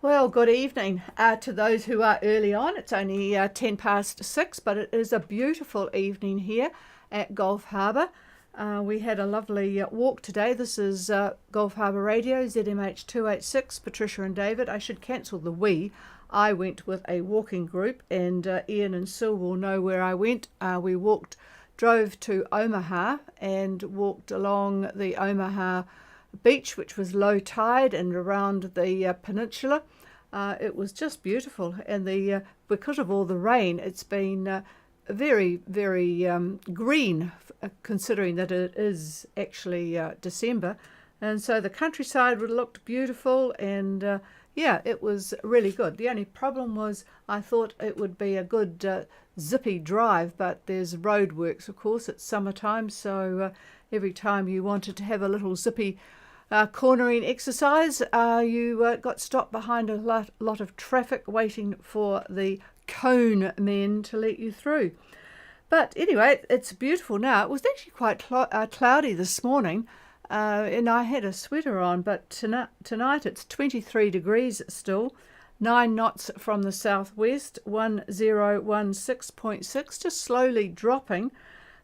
Well, good evening to those who are early on. It's only 10 past 6, but it is a beautiful evening here at Gulf Harbour. We had a lovely walk today. This is Gulf Harbour Radio, ZMH 286, Patricia and David. I should cancel the we. I went with a walking group, and Ian and Sue will know where I went. We drove to Omaha and walked along the Omaha beach, which was low tide, and around the peninsula. It was just beautiful, and because of all the rain, it's been very, very green, considering that it is actually December, and so the countryside looked beautiful, and yeah, it was really good. The only problem was I thought it would be a good zippy drive, but there's roadworks, of course. It's summertime, so every time you wanted to have a little zippy cornering exercise, you got stopped behind a lot of traffic waiting for the cone men to let you through. But anyway, it's beautiful now. It was actually quite cloudy this morning, and I had a sweater on, but tonight it's 23 degrees still, 9 knots from the southwest, 1016.6, just slowly dropping.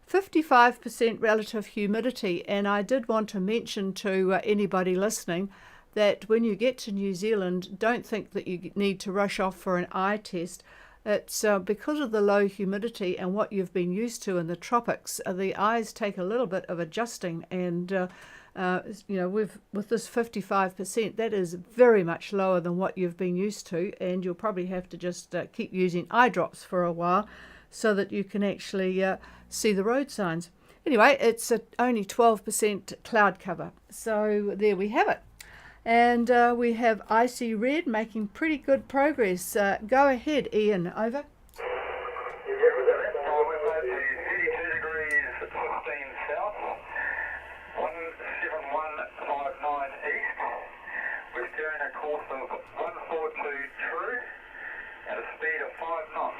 55% relative humidity, and I did want to mention to anybody listening that when you get to New Zealand, don't think that you need to rush off for an eye test. It's because of the low humidity and what you've been used to in the tropics, the eyes take a little bit of adjusting, and with this 55%, that is very much lower than what you've been used to, and you'll probably have to just keep using eye drops for a while so that you can actually see the road signs. Anyway, it's only 12% cloud cover. So there we have it. And we have Icy Red making pretty good progress. Go ahead, Ian. Over. We're steering a course of 142 true at a speed of 5 knots.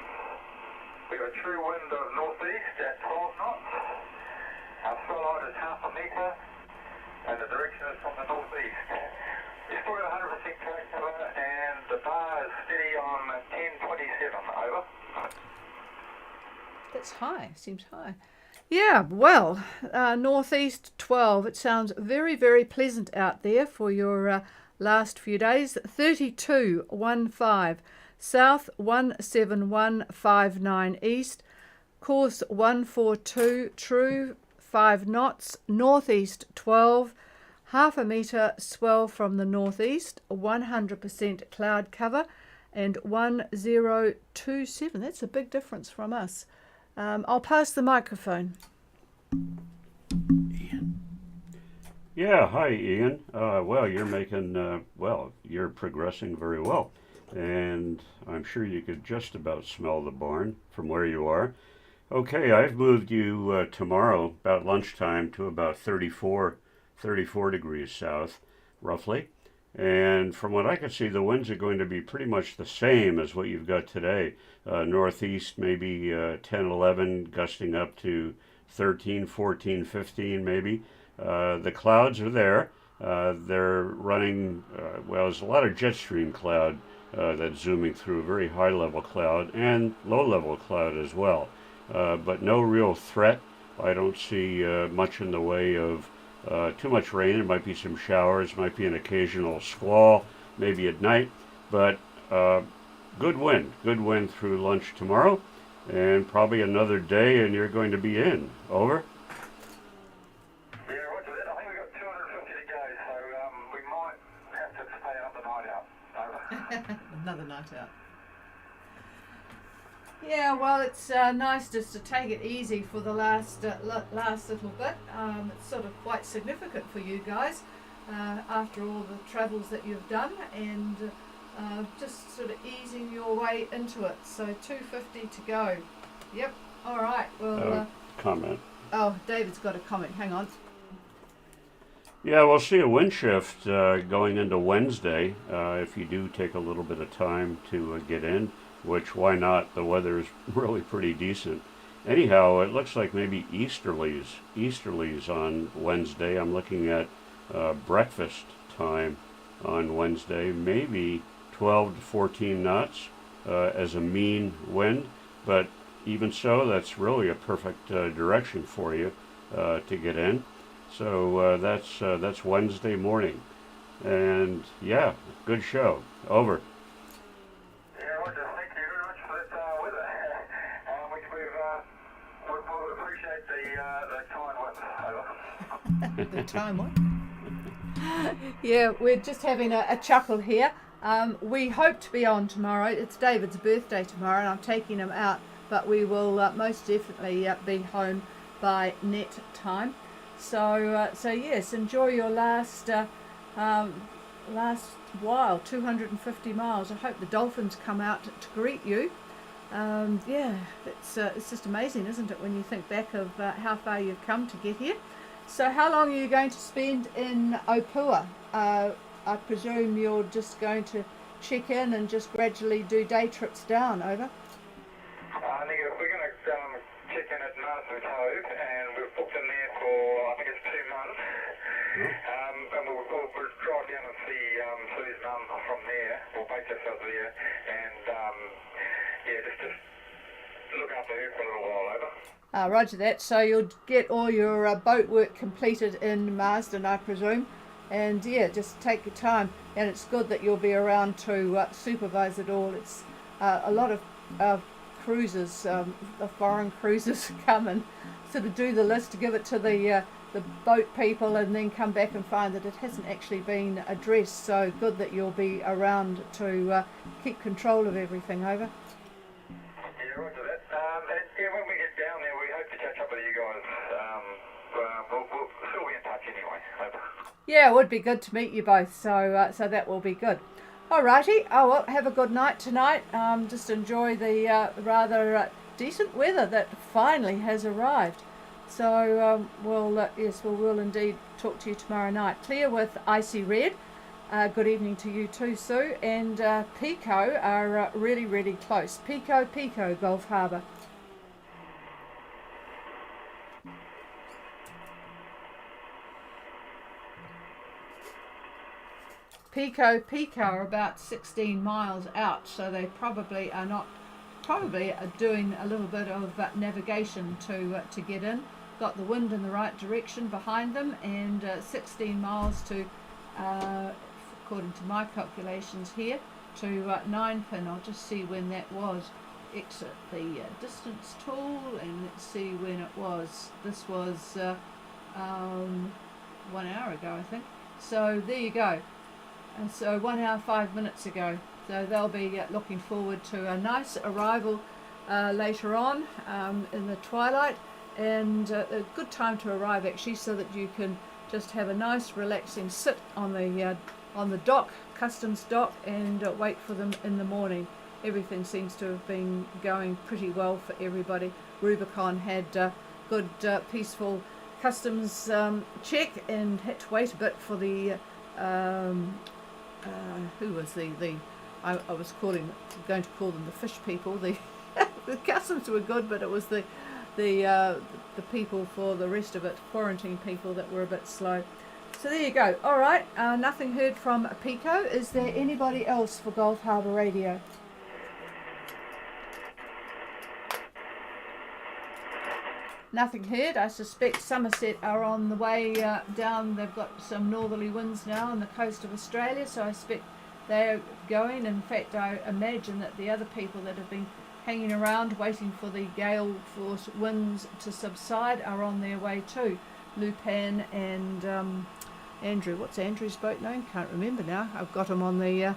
We have a true wind of northeast at 12 knots. Our swell height is half a metre, and the direction is from the northeast. We've still got 100% track cover, and the bar is steady on 1027. Over. That's high. Seems high. Yeah, well, northeast 12. It sounds very, very pleasant out there for your last few days. 3215. South 17159 east, course 142 true, 5 knots, northeast 12, half a metre swell from the northeast, 100% cloud cover, and 1027. That's a big difference from us. I'll pass the microphone. Ian. Yeah, hi Ian. Well, you're progressing very well. And I'm sure you could just about smell the barn from where you are. Okay, I've moved you tomorrow about lunchtime to about 34 degrees south, roughly. And from what I can see, the winds are going to be pretty much the same as what you've got today. Northeast maybe 10, 11, gusting up to 13, 14, 15 maybe. The clouds are there. They're running, there's a lot of jet stream cloud that's zooming through, very high level cloud and low level cloud as well. But no real threat. I don't see much in the way of too much rain. There might be some showers, might be an occasional squall, maybe at night, but good wind through lunch tomorrow, and probably another day and you're going to be in. Over. Yeah, roger that. I think we've got 250 to go, so we might have to stay another night out. Over. Another night out. Yeah, well, it's nice just to take it easy for the last little bit. It's sort of quite significant for you guys after all the travels that you've done, and just sort of easing your way into it. So 250 to go. Yep. All right. Well. Comment. Oh, David's got a comment. Hang on. Yeah, we'll see a wind shift going into Wednesday if you do take a little bit of time to get in, which why not? The weather is really pretty decent. Anyhow, it looks like maybe easterlies on Wednesday. I'm looking at breakfast time on Wednesday, maybe 12 to 14 knots as a mean wind, but even so, that's really a perfect direction for you to get in. So that's Wednesday morning, and yeah, good show. Over. Yeah, Roger, thank you very much for that weather. We've appreciate the kind weather. Over. The time what? Yeah, we're just having a chuckle here. We hope to be on tomorrow. It's David's birthday tomorrow, and I'm taking him out, but we will most definitely be home by net time. So yes, enjoy your last while, 250 miles. I hope the dolphins come out to greet you. Yeah, it's just amazing, isn't it, when you think back of how far you've come to get here. So how long are you going to spend in Opua? I presume you're just going to check in and just gradually do day trips down, over? We're going to check in at Marsden Cove, and we've booked in there for, I think it's 2 months. And we'll drive down and see Sue's mum from there. We'll base ourselves there, and yeah, just look after her for a little while, over. Roger that. So you'll get all your boat work completed in Marsden, I presume. And yeah, just take your time. And it's good that you'll be around to supervise it all. It's a lot of cruisers, the foreign cruisers come and sort of do the list to give it to the boat people, and then come back and find that it hasn't actually been addressed. So good that you'll be around to keep control of everything, over. Yeah, roger that. And yeah, when we get down there, we hope to catch up with you guys. We'll still be in touch anyway, over. Yeah, it would be good to meet you both, so that will be good. Alrighty, oh well, have a good night tonight. Just enjoy the rather decent weather that finally has arrived. So we'll indeed talk to you tomorrow night. Clear with icy red. Good evening to you too, Sue. And Pico are really, really close. Pico, Gulf Harbour. Pico are about 16 miles out, so they probably are doing a little bit of navigation to get in. Got the wind in the right direction behind them, and 16 miles to, according to my calculations here, to 9 pin. I'll just see when that was. Exit the distance tool, and let's see when it was. This was 1 hour ago, I think. So there you go. And so 1 hour 5 minutes ago. So they'll be looking forward to a nice arrival later on in the twilight, and a good time to arrive actually, so that you can just have a nice relaxing sit on the dock, customs dock, and wait for them in the morning. Everything seems to have been going pretty well for everybody. Rubicon had good peaceful customs check, and had to wait a bit for the who was I was going to call them the fish people. The customs were good, but it was the people for the rest of it, quarantine people, that were a bit slow. So there you go. All right, nothing heard from Pico. Is there anybody else for Gulf Harbour Radio? Nothing heard. I suspect Somerset are on the way down. They've got some northerly winds now on the coast of Australia, so I expect they're going. In fact, I imagine that the other people that have been hanging around waiting for the gale force winds to subside are on their way too. Lupan and Andrew. What's Andrew's boat name? Can't remember now. I've got him on the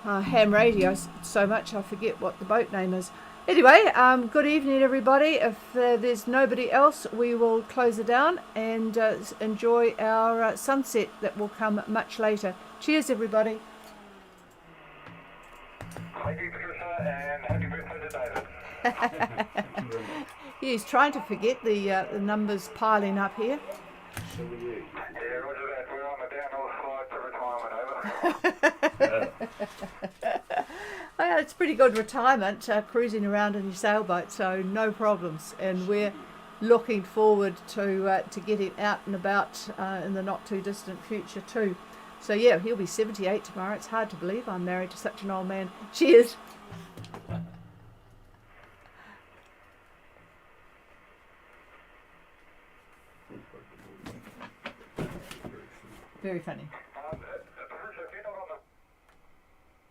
ham radio so much I forget what the boat name is. Anyway, good evening everybody. If there's nobody else, we will close it down and enjoy our sunset that will come much later. Cheers everybody. Thank you, Patricia, and happy birthday to David. He's trying to forget the numbers piling up here. So are you. Yeah, roger that. We're on the downhill slide to retirement, over. Yeah, it's pretty good retirement, cruising around in your sailboat, so no problems. And we're looking forward to getting out and about in the not too distant future too. So yeah, he'll be 78 tomorrow. It's hard to believe I'm married to such an old man. Cheers. Very funny.